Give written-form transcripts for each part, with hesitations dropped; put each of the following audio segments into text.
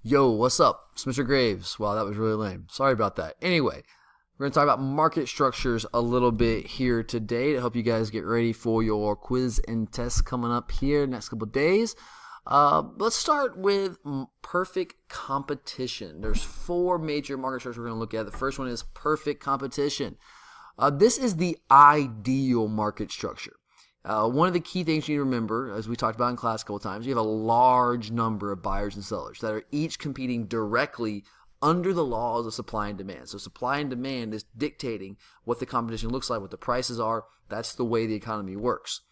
Yo, what's up? It's Mr. Graves. Wow, that was really lame. Sorry about that. Anyway, we're going to talk about market structures a little bit here today to help you guys get ready for your quiz and test coming up here next couple of days. Let's start with perfect competition. There's four major market structures we're going to look at. The first one is perfect competition. This is the ideal market structure. One of the key things you need to remember, as we talked about in class a couple times, you have a large number of buyers and sellers that are each competing directly under the laws of supply and demand. So supply and demand is dictating what the competition looks like, what the prices are. That's the way the economy works.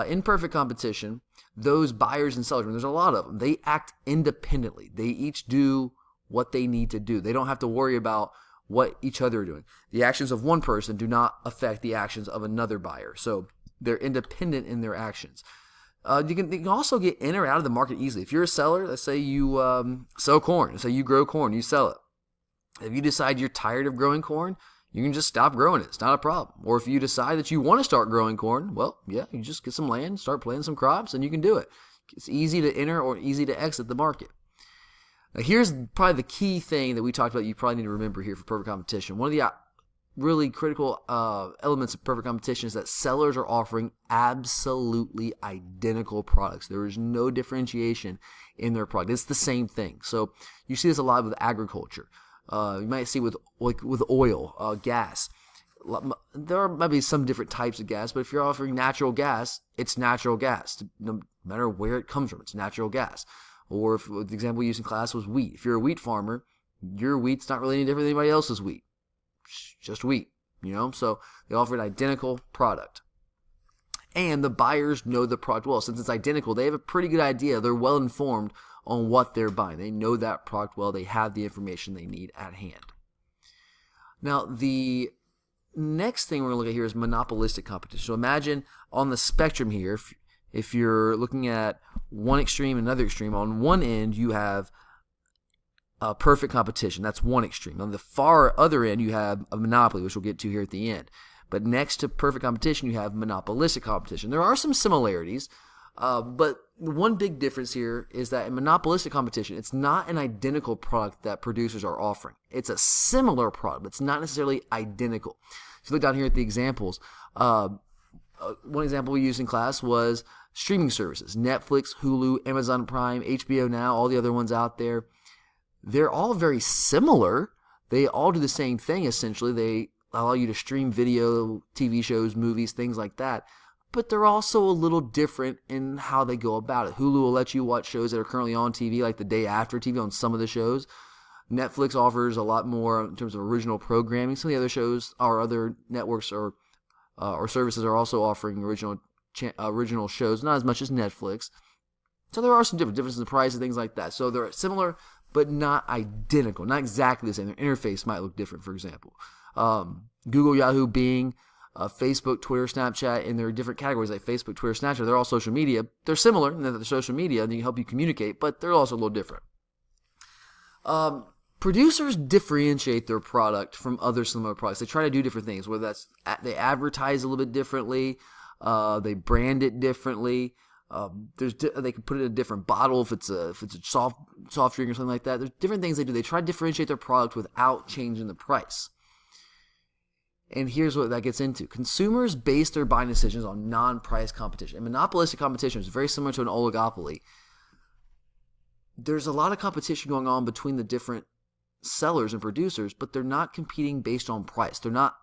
In perfect competition, those buyers and sellers, and there's a lot of them, they act independently. They each do what they need to do. They don't have to worry about what each other are doing. The actions of one person do not affect the actions of another buyer. So they're independent in their actions. You can also get in or out of the market easily. If you're a seller, let's say you sell corn. Let's say you grow corn, you sell it. If you decide you're tired of growing corn, you can just stop growing it. It's not a problem. Or if you decide that you want to start growing corn, well, yeah, you just get some land, start planting some crops, and you can do it. It's easy to enter or easy to exit the market. Now, here's probably the key thing that we talked about you probably need to remember here for perfect competition. One of the really critical elements of perfect competition is that sellers are offering absolutely identical products. There is no differentiation in their product. It's the same thing. So you see this a lot with agriculture. You might see with oil, gas. There might be some different types of gas, but if you're offering natural gas, it's natural gas. No matter where it comes from, it's natural gas. Or if the example we used in class was wheat. If you're a wheat farmer, your wheat's not really any different than anybody else's wheat. Just wheat, so they offer an identical product. And the buyers know the product well. Since it's identical, they have a pretty good idea. They're well informed on what they're buying. They know that product well. They have the information they need at hand. Now, the next thing we're going to look at here is monopolistic competition. So imagine on the spectrum here, if you're looking at one extreme and another extreme, on one end you have perfect competition. That's one extreme. On the far other end, you have a monopoly, which we'll get to here at the end. But next to perfect competition, you have monopolistic competition. There are some similarities, but one big difference here is that in monopolistic competition, it's not an identical product that producers are offering. It's a similar product, but it's not necessarily identical. If you look down here at the examples, one example we used in class was streaming services. Netflix, Hulu, Amazon Prime, HBO Now, all the other ones out there. They're all very similar. They all do the same thing, essentially. They allow you to stream video, TV shows, movies, things like that. But they're also a little different in how they go about it. Hulu will let you watch shows that are currently on TV, like the day after TV on some of the shows. Netflix offers a lot more in terms of original programming. Some of the other shows, or other networks or services are also offering original shows, not as much as Netflix. So there are some differences in price and things like that. So they're similar, but not identical, not exactly the same. Their interface might look different, for example. Google, Yahoo, Bing, Facebook, Twitter, Snapchat, and there are different categories like Facebook, Twitter, Snapchat. They're all social media. They're similar in that they're social media and they can help you communicate, but they're also a little different. Producers differentiate their product from other similar products. They try to do different things, whether that's they advertise a little bit differently, they brand it differently. They can put it in a different bottle if it's a soft drink or something like that. There's different things they do. They try to differentiate their product without changing the price. And here's what that gets into. Consumers base their buying decisions on non-price competition. And monopolistic competition is very similar to an oligopoly. There's a lot of competition going on between the different sellers and producers, but they're not competing based on price. They're not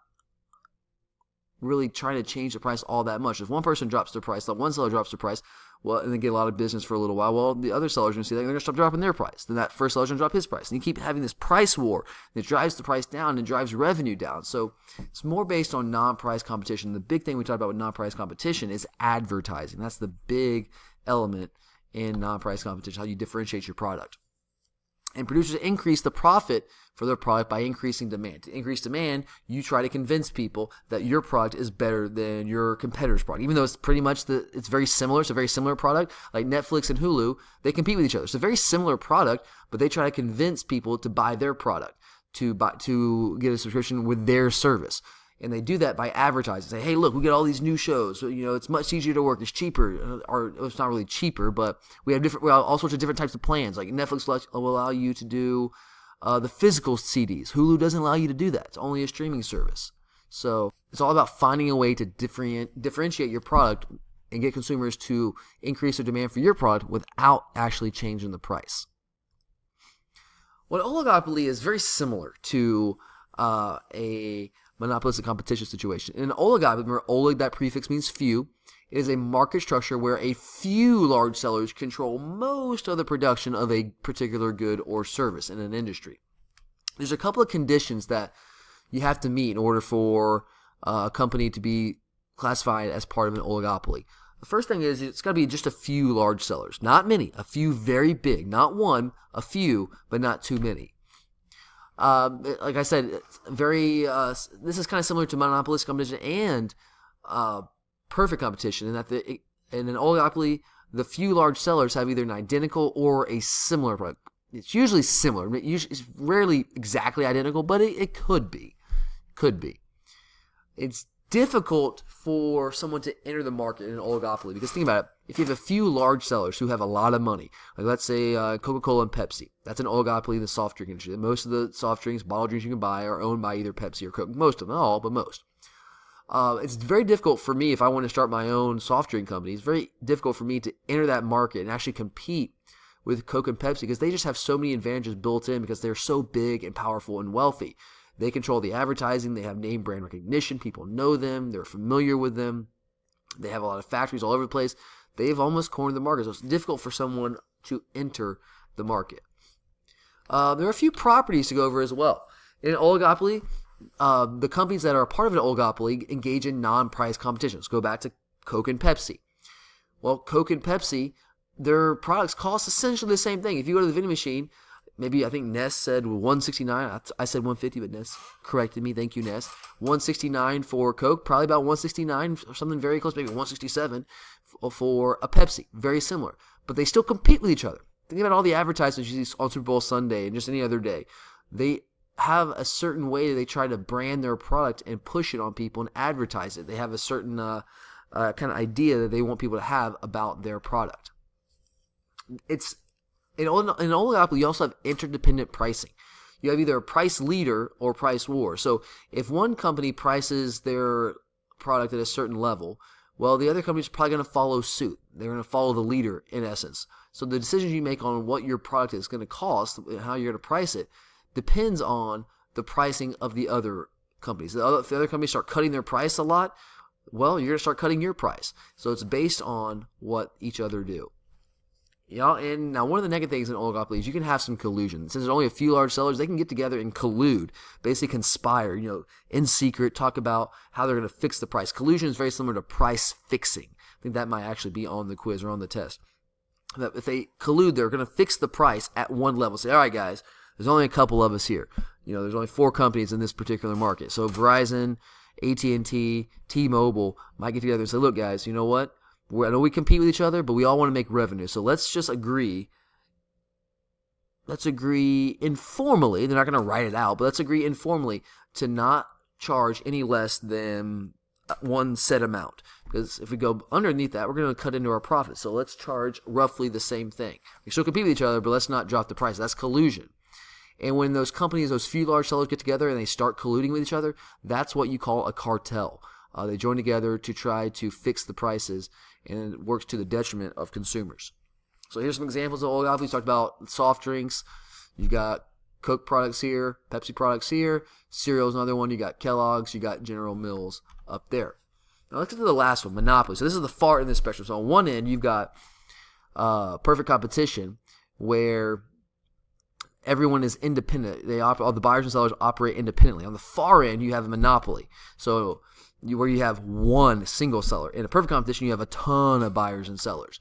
really trying to change the price all that much. If one person drops their price, that one seller drops their price, well, and they get a lot of business for a little while, well, the other sellers are going to see that they're going to stop dropping their price. Then that first seller's going to drop his price. And you keep having this price war that drives the price down and drives revenue down. So it's more based on non-price competition. The big thing we talk about with non-price competition is advertising. That's the big element in non-price competition, how you differentiate your product. And producers increase the profit for their product by increasing demand. To increase demand, you try to convince people that your product is better than your competitor's product. Even though it's pretty much it's very similar. It's a very similar product. Like Netflix and Hulu, they compete with each other. It's a very similar product, but they try to convince people to buy their product, to get a subscription with their service. And they do that by advertising. Say, hey, look, we get all these new shows. It's much easier to work. It's cheaper. Or it's not really cheaper, but we have all sorts of different types of plans. Like Netflix will allow you to do the physical CDs. Hulu doesn't allow you to do that. It's only a streaming service. So it's all about finding a way to differentiate your product and get consumers to increase their demand for your product without actually changing the price. Well, an oligopoly is very similar to a monopolistic competition situation. In an oligopoly, remember, olig, that prefix means few. It is a market structure where a few large sellers control most of the production of a particular good or service in an industry. There's a couple of conditions that you have to meet in order for a company to be classified as part of an oligopoly. The first thing is it's got to be just a few large sellers. Not many. A few very big. Not one. A few, but not too many. Like I said, this is kind of similar to monopolistic competition and perfect competition in that in an oligopoly, the few large sellers have either an identical or a similar product. It's usually similar. It's rarely exactly identical, but it could be. Could be. It's difficult for someone to enter the market in an oligopoly because think about it. If you have a few large sellers who have a lot of money, like let's say Coca-Cola and Pepsi, that's an oligopoly in the soft drink industry. Most of the soft drinks, bottled drinks you can buy are owned by either Pepsi or Coke. Most of them, not all, but most. It's very difficult for me if I want to start my own soft drink company. It's very difficult for me to enter that market and actually compete with Coke and Pepsi because they just have so many advantages built in because they're so big and powerful and wealthy. They control the advertising. They have name brand recognition. People know them. They're familiar with them. They have a lot of factories all over the place. They've almost cornered the market. So it's difficult for someone to enter the market. There are a few properties to go over as well. In an oligopoly, the companies that are a part of an oligopoly engage in non-price competition. Let's go back to Coke and Pepsi. Well, Coke and Pepsi, their products cost essentially the same thing. If you go to the vending machine, maybe I think Ness said $1.69. I said $1.50, but Ness corrected me. Thank you, Ness. $1.69 for Coke, probably about $1.69 or something very close, maybe $1.67 for a Pepsi. Very similar. But they still compete with each other. Think about all the advertisements you see on Super Bowl Sunday and just any other day. They have a certain way that they try to brand their product and push it on people and advertise it. They have a certain kind of idea that they want people to have about their product. It's in an oligopoly, you also have interdependent pricing. You have either a price leader or price war. So if one company prices their product at a certain level, well, the other company is probably going to follow suit. They're going to follow the leader in essence. So the decisions you make on what your product is going to cost and how you're going to price it depends on the pricing of the other companies. If the other companies start cutting their price a lot, well, you're going to start cutting your price. So it's based on what each other do. And now one of the negative things in oligopoly is you can have some collusion. Since there's only a few large sellers, they can get together and collude, basically conspire, in secret, talk about how they're going to fix the price. Collusion is very similar to price fixing. I think that might actually be on the quiz or on the test. That if they collude, they're going to fix the price at one level. Say, all right, guys, there's only a couple of us here. There's only 4 companies in this particular market. So Verizon, AT&T, T-Mobile might get together and say, look, guys, you know what? I know we compete with each other, but we all want to make revenue. So let's just agree. Let's agree informally. They're not going to write it out, but let's agree informally to not charge any less than one set amount. Because if we go underneath that, we're going to cut into our profit. So let's charge roughly the same thing. We still compete with each other, but let's not drop the price. That's collusion. And when those companies, those few large sellers get together and they start colluding with each other, that's what you call a cartel. They join together to try to fix the prices, and it works to the detriment of consumers. So here's some examples of oligopoly. We talked about soft drinks. You got Coke products here, Pepsi products here. Cereal is another one. You got Kellogg's. You got General Mills up there. Now let's get to the last one, monopoly. So this is the far end of the spectrum. So on one end, you've got perfect competition where everyone is independent. All the buyers and sellers operate independently. On the far end, you have a monopoly. So where you have one single seller. In a perfect competition, you have a ton of buyers and sellers.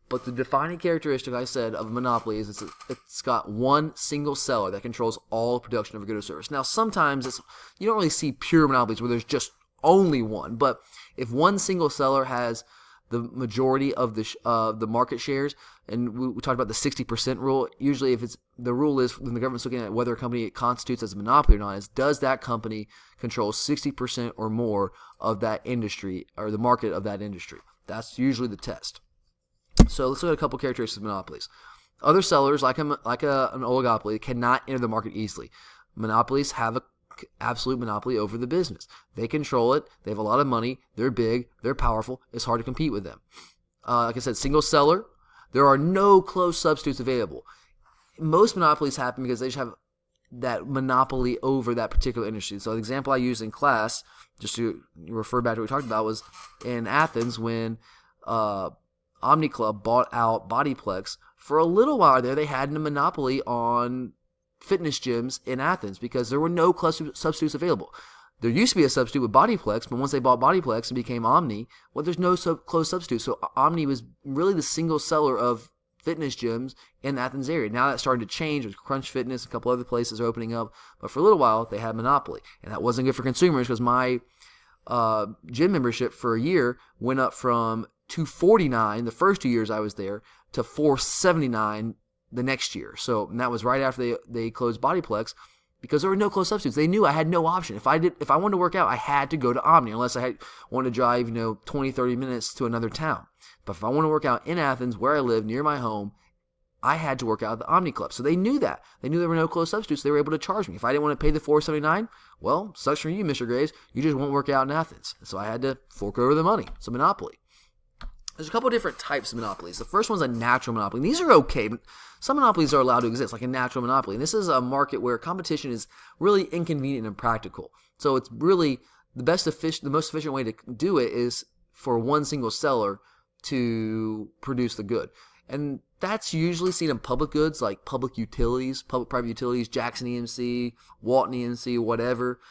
But the defining characteristic, I said, of a monopoly is it's got one single seller that controls all production of a good or service. Now, sometimes you don't really see pure monopolies where there's just only one. But if one single seller has the majority of the market shares. And we talked about the 60% rule. Usually, if it's the rule is when the government's looking at whether a company constitutes as a monopoly or not, is does that company control 60% or more of that industry or the market of that industry? That's usually the test. So let's look at a couple characteristics of monopolies. Other sellers, like an oligopoly, cannot enter the market easily. Monopolies have an absolute monopoly over the business. They control it. They have a lot of money. They're big. They're powerful. It's hard to compete with them. Like I said, single seller. There are no close substitutes available. Most monopolies happen because they just have that monopoly over that particular industry. So the example I used in class, just to refer back to what we talked about, was in Athens when Omni Club bought out Bodyplex. For a little while there, they had a monopoly on fitness gyms in Athens because there were no close substitutes available. There used to be a substitute with Bodyplex, but once they bought Bodyplex and became Omni, well, there's no close substitute. So Omni was really the single seller of fitness gyms in the Athens area. Now that's starting to change with Crunch Fitness, a couple other places are opening up. But for a little while, they had monopoly. And that wasn't good for consumers because my gym membership for a year went up from $249 the first 2 years I was there to $479 the next year. So and that was right after they closed Bodyplex because there were no close substitutes. They knew I had no option. If I wanted to work out, I had to go to Omni unless I wanted to drive 20, 30 minutes to another town. But if I want to work out in Athens, where I live, near my home, I had to work out at the Omni Club. So they knew that. They knew there were no close substitutes. They were able to charge me. If I didn't want to pay the $479, well, sucks for you, Mr. Graves. You just won't work out in Athens. So I had to fork over the money. It's a monopoly. There's a couple of different types of monopolies. The first one's a natural monopoly. And these are okay, but some monopolies are allowed to exist, like a natural monopoly. And this is a market where competition is really inconvenient and impractical. So it's really the most efficient way to do it is for one single seller to produce the good. And that's usually seen in public goods like public utilities, public-private utilities, Jackson EMC, Walton EMC, whatever.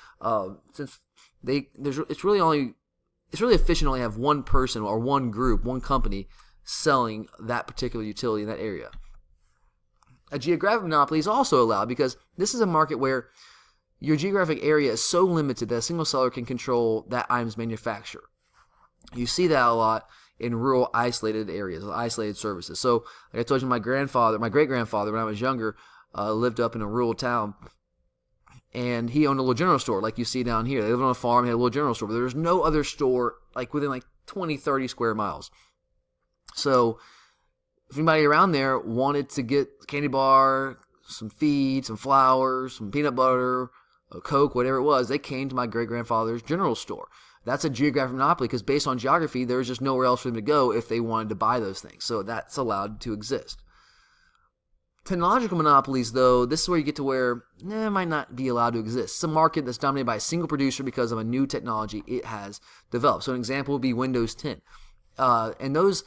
Since it's really efficient to only have one person or one group, one company selling that particular utility in that area. A geographic monopoly is also allowed because this is a market where your geographic area is so limited that a single seller can control that item's manufacturer. You see that a lot in rural isolated areas, isolated services. So like I told you, my great-grandfather, when I was younger, lived up in a rural town. And he owned a little general store like you see down here. They lived on a farm, he had a little general store, but there was no other store like within 20, 30 square miles. So if anybody around there wanted to get a candy bar, some feed, some flour, some peanut butter, a Coke, whatever it was, they came to my great-grandfather's general store. That's a geographic monopoly because based on geography, there was just nowhere else for them to go if they wanted to buy those things. So that's allowed to exist. Technological monopolies, though, this is where you get to where it might not be allowed to exist. It's a market that's dominated by a single producer because of a new technology it has developed. So an example would be Windows 10. And those,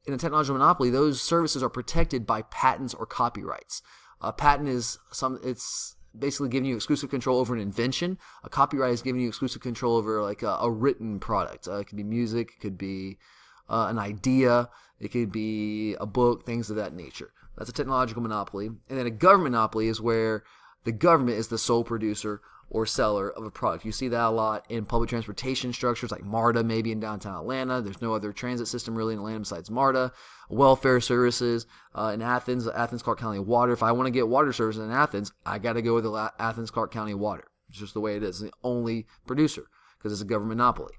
in a technological monopoly, those services are protected by patents or copyrights. A patent is it's basically giving you exclusive control over an invention. A copyright is giving you exclusive control over a written product. It could be music, it could be an idea, it could be a book, things of that nature. That's a technological monopoly. And then a government monopoly is where the government is the sole producer or seller of a product. You see that a lot in public transportation structures like MARTA, maybe in downtown Atlanta. There's no other transit system really in Atlanta besides MARTA. Welfare services in Athens, Clark County Water. If I want to get water services in Athens, I got to go with the Athens Clark County Water. It's just the way it is. It's the only producer because it's a government monopoly.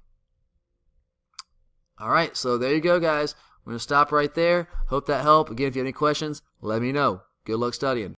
All right, so there you go, guys. We're going to stop right there. Hope that helped. Again, if you have any questions, let me know. Good luck studying.